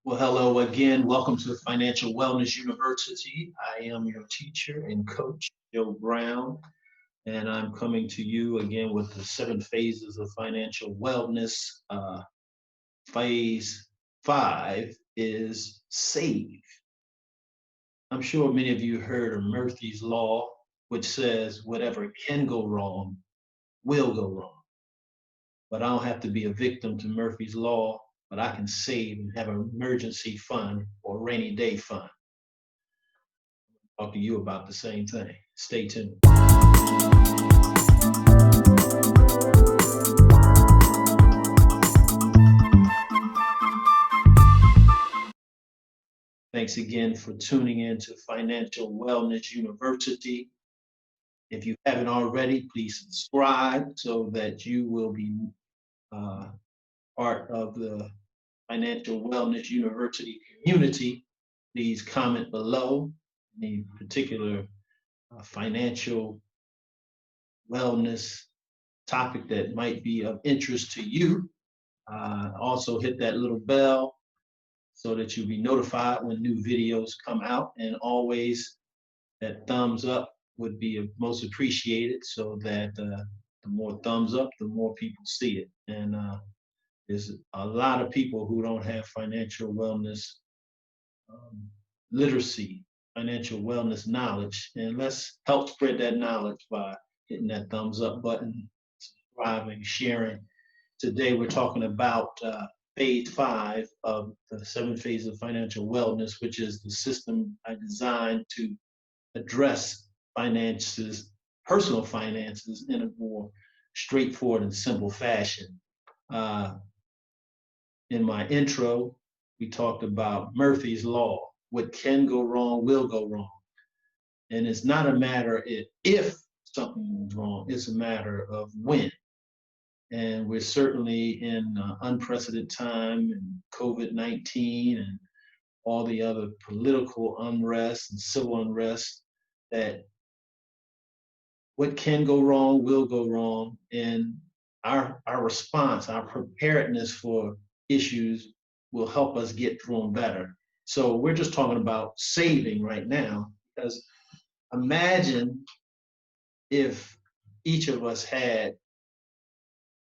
Well, hello again. Welcome to Financial Wellness University. I am your teacher and coach, Joe Brown, and I'm coming to you again with the 7 phases of financial wellness. Phase 5 is save. I'm sure many of you heard of Murphy's Law, which says whatever can go wrong will go wrong. But I don't have to be a victim to Murphy's Law, but I can save and have an emergency fund or rainy day fund. Talk to you about the same thing. Stay tuned. Thanks again for tuning in to Financial Wellness University. If you haven't already, please subscribe so that you will be part of the Financial Wellness University community. Please comment below any particular financial wellness topic that might be of interest to you. Also hit that little bell so that you'll be notified when new videos come out, and always that thumbs up would be most appreciated, so that the more thumbs up, the more people see it. And there's a lot of people who don't have financial wellness literacy, financial wellness knowledge, and let's help spread that knowledge by hitting that thumbs up button, subscribing, sharing. Today we're talking about phase 5 of the 7 phases of financial wellness, which is the system I designed to address finances, personal finances, in a more straightforward and simple fashion. In my intro, we talked about Murphy's Law. What can go wrong will go wrong. And it's not a matter if something goes wrong, it's a matter of when. And we're certainly in unprecedented time, and COVID-19 and all the other political unrest and civil unrest, that what can go wrong will go wrong. And our response, our preparedness for issues will help us get through them better. So we're just talking about saving right now, because imagine if each of us had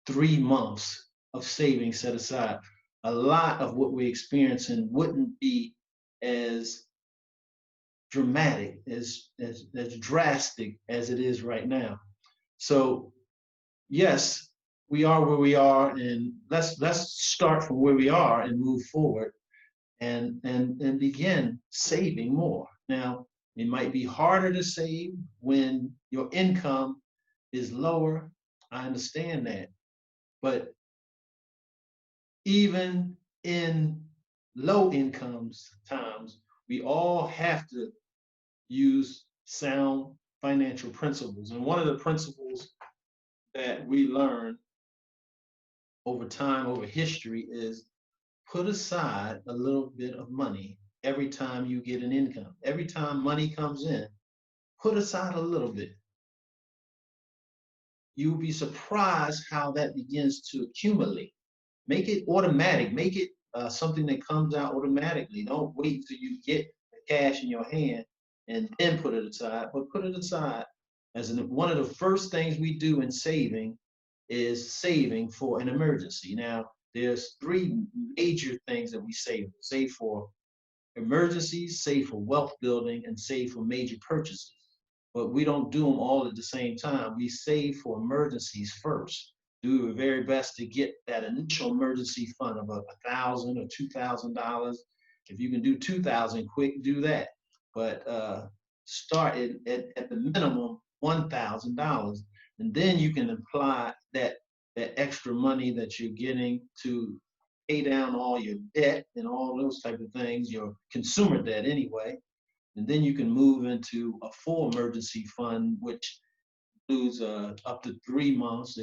3 months of savings set aside. A lot of what we're experiencing wouldn't be as dramatic, as drastic as it is right now. So yes, we are where we are, and let's start from where we are and move forward and begin saving more. Now, it might be harder to save when your income is lower. I understand that. But even in low incomes times, we all have to use sound financial principles. And one of the principles that we learn over time, over history, is put aside a little bit of money every time you get an income. Every time money comes in, put aside a little bit. You'll be surprised how that begins to accumulate. Make it automatic. Make it something that comes out automatically. Don't wait till you get the cash in your hand and then put it aside, but put it aside. One of the first things we do in saving is saving for an emergency. Now, there's 3 major things that we save. Save for emergencies, save for wealth building, and save for major purchases. But we don't do them all at the same time. We save for emergencies first. Do our very best to get that initial emergency fund of $1,000 or $2,000. If you can do 2,000 quick, do that. But start at the minimum $1,000, and then you can apply that extra money that you're getting to pay down all your debt and all those type of things, your consumer debt anyway. And then you can move into a full emergency fund, which includes up to 3 months,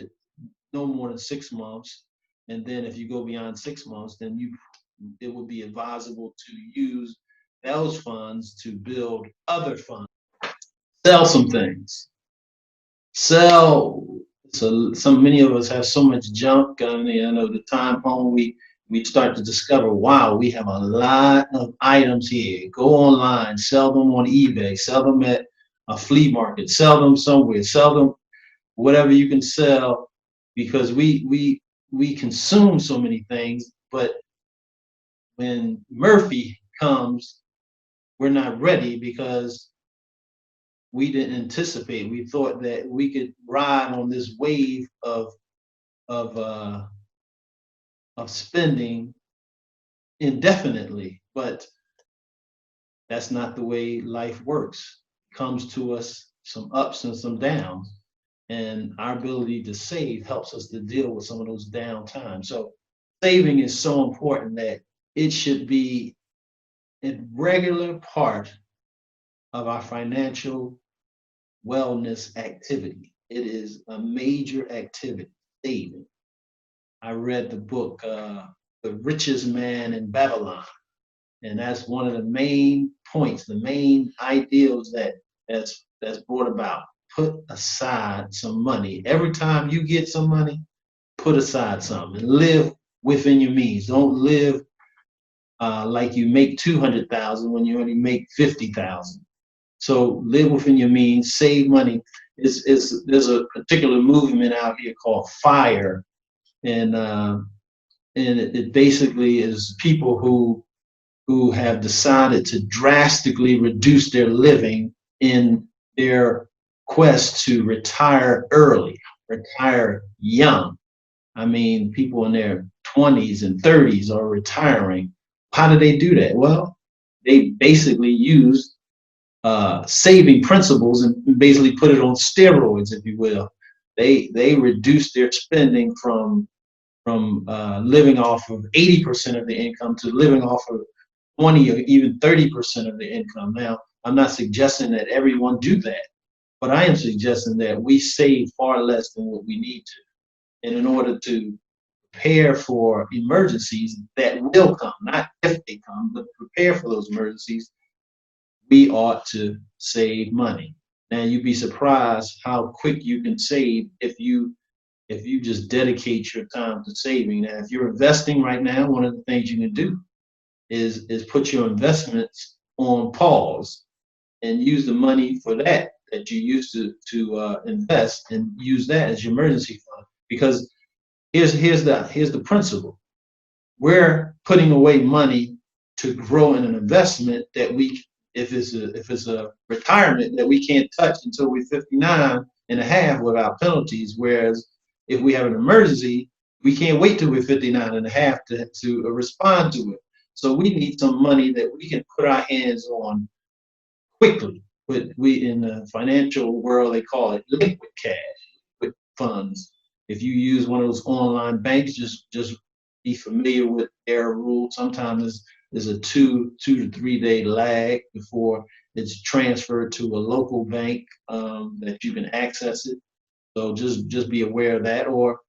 no more than 6 months. And then if you go beyond 6 months, then it would be advisable to use those funds to build other funds. Sell some things. Many of us have so much junk. I know the time home, we we start to discover, wow, we have a lot of items here. Go online, sell them on eBay, sell them at a flea market, sell them somewhere, sell them whatever you can sell, because we consume so many things. But when Murphy comes, we're not ready because we didn't anticipate. We thought that we could ride on this wave of uh, of spending indefinitely, but that's not the way life works. It comes to us some ups and some downs, and our ability to save helps us to deal with some of those down times. So saving is so important that it should be a regular part of our financial wellness activity. It is a major activity, saving. I read the book, The Richest Man in Babylon, and that's one of the main points, the main ideals that's brought about. Put aside some money. Every time you get some money, put aside some and live within your means. Don't live like you make 200,000 when you only make 50,000. So live within your means, save money. There's a particular movement out here called FIRE, and it basically is people who have decided to drastically reduce their living in their quest to retire early, retire young. I mean, people in their 20s and 30s are retiring. How do they do that? Well, they basically use saving principles and basically put it on steroids, if you will. They reduce their spending from living off of 80% of the income to living off of 20 or even 30% of the income. Now, I'm not suggesting that everyone do that, but I am suggesting that we save far less than what we need to. And in order to prepare for emergencies that will come, not if they come, but prepare for those emergencies, we ought to save money. Now, you'd be surprised how quick you can save if you just dedicate your time to saving. Now, if you're investing right now, one of the things you can do is put your investments on pause and use the money for that you used to invest, and use that as your emergency fund. Because here's the principle: we're putting away money to grow in an investment that we, if it's a retirement that we can't touch until we're 59 and a half without penalties. Whereas if we have an emergency, we can't wait till we're 59 and a half to respond to it. So we need some money that we can put our hands on quickly. But we, in the financial world, they call it liquid cash, liquid funds. If you use one of those online banks, just be familiar with their rules. Sometimes there's a 2 to 3 day lag before it's transferred to a local bank, that you can access it. So just be aware of that, or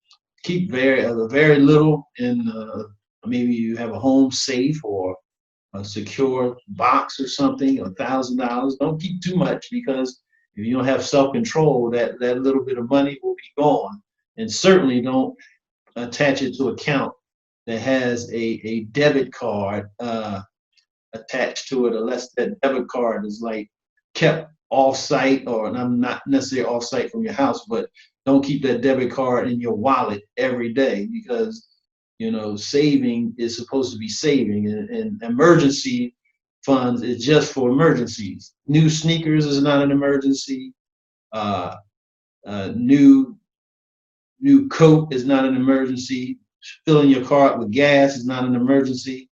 keep very little in. Maybe you have a home safe or a secure box or something, $1,000. Don't keep too much, because if you don't have self-control, that little bit of money will be gone. And certainly don't attach it to an account that has a debit card attached to it, unless that debit card is like kept off site, or, and I'm not necessarily off site from your house, but don't keep that debit card in your wallet every day, because saving is supposed to be saving, and emergency funds is just for emergencies. New sneakers is not an emergency. Uh, new coat is not an emergency. Filling your car up with gas is not an emergency,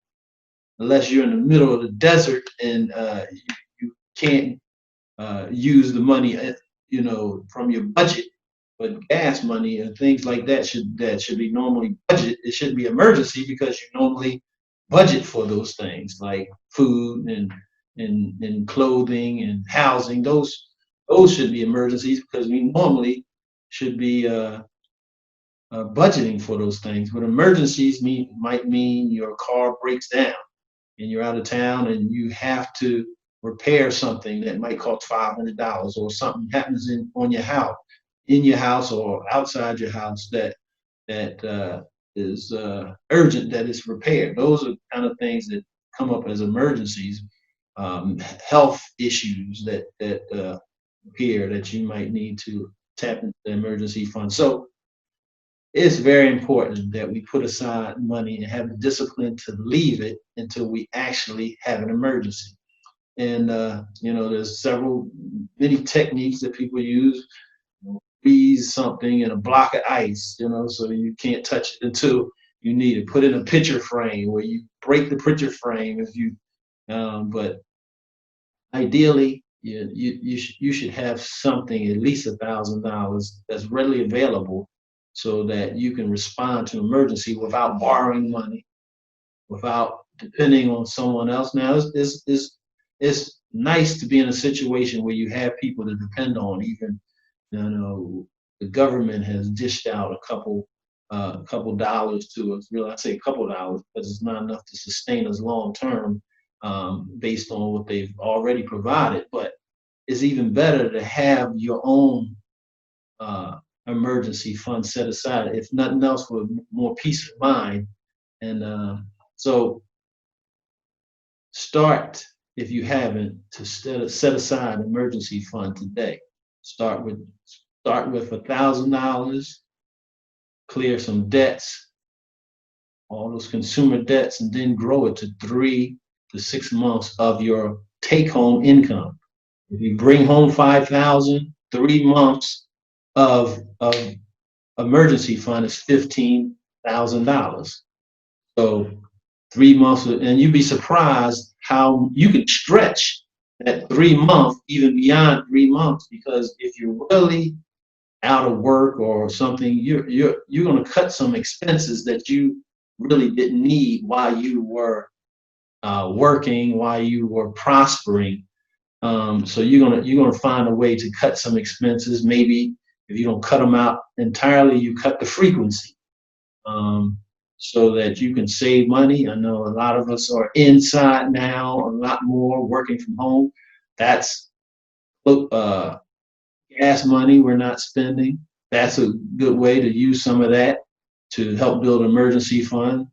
unless you're in the middle of the desert and you can't use the money, from your budget. But gas money and things like that should be normally budget. It shouldn't be emergency, because you normally budget for those things like food and clothing and housing. Those should be emergencies, because we normally should be budgeting for those things. But emergencies might mean your car breaks down and you're out of town and you have to repair something that might cost $500, or something happens in your house or outside your house that urgent that it's repaired. Those are kind of things that come up as emergencies, health issues that appear that you might need to tap into the emergency fund. So it's very important that we put aside money and have the discipline to leave it until we actually have an emergency. And there's many techniques that people use. Freeze something in a block of ice, so you can't touch it until you need it. Put in a picture frame where you break the picture frame if you. But ideally, you should have something at least $1,000 that's readily available, so that you can respond to emergency without borrowing money, without depending on someone else. Now, it's nice to be in a situation where you have people to depend on. Even the government has dished out a couple dollars to us. Really, I say a couple dollars because it's not enough to sustain us long term, based on what they've already provided. But it's even better to have your own emergency fund set aside, if nothing else, for more peace of mind. And so start, if you haven't, to set aside an emergency fund today. Start with $1,000, clear some debts, all those consumer debts, and then grow it to 3 to 6 months of your take-home income. If you bring home 5,000, 3 months of emergency fund is $15,000. So 3 months, and you'd be surprised how you can stretch that 3 month even beyond 3 months, because if you're really out of work or something, you're going to cut some expenses that you really didn't need while you were working, while you were prospering. So you're gonna find a way to cut some expenses. Maybe if you don't cut them out entirely, you cut the frequency, so that you can save money. I know a lot of us are inside now, a lot more working from home. That's gas money we're not spending. That's a good way to use some of that to help build an emergency fund.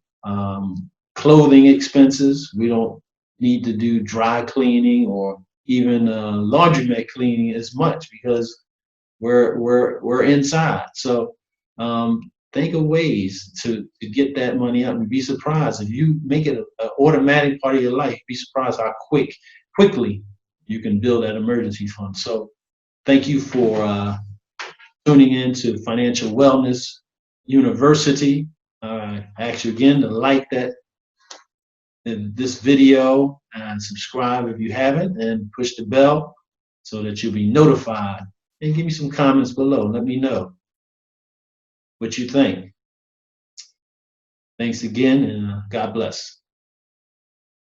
Clothing expenses, we don't need to do dry cleaning or even laundromat cleaning as much, because we're inside. So think of ways to get that money up, and be surprised if you make it an automatic part of your life. Be surprised how quickly you can build that emergency fund. So thank you for tuning in to Financial Wellness University. I ask you again to like this video and subscribe if you haven't, and push the bell so that you'll be notified. And give me some comments below. Let me know what you think. Thanks again, and God bless.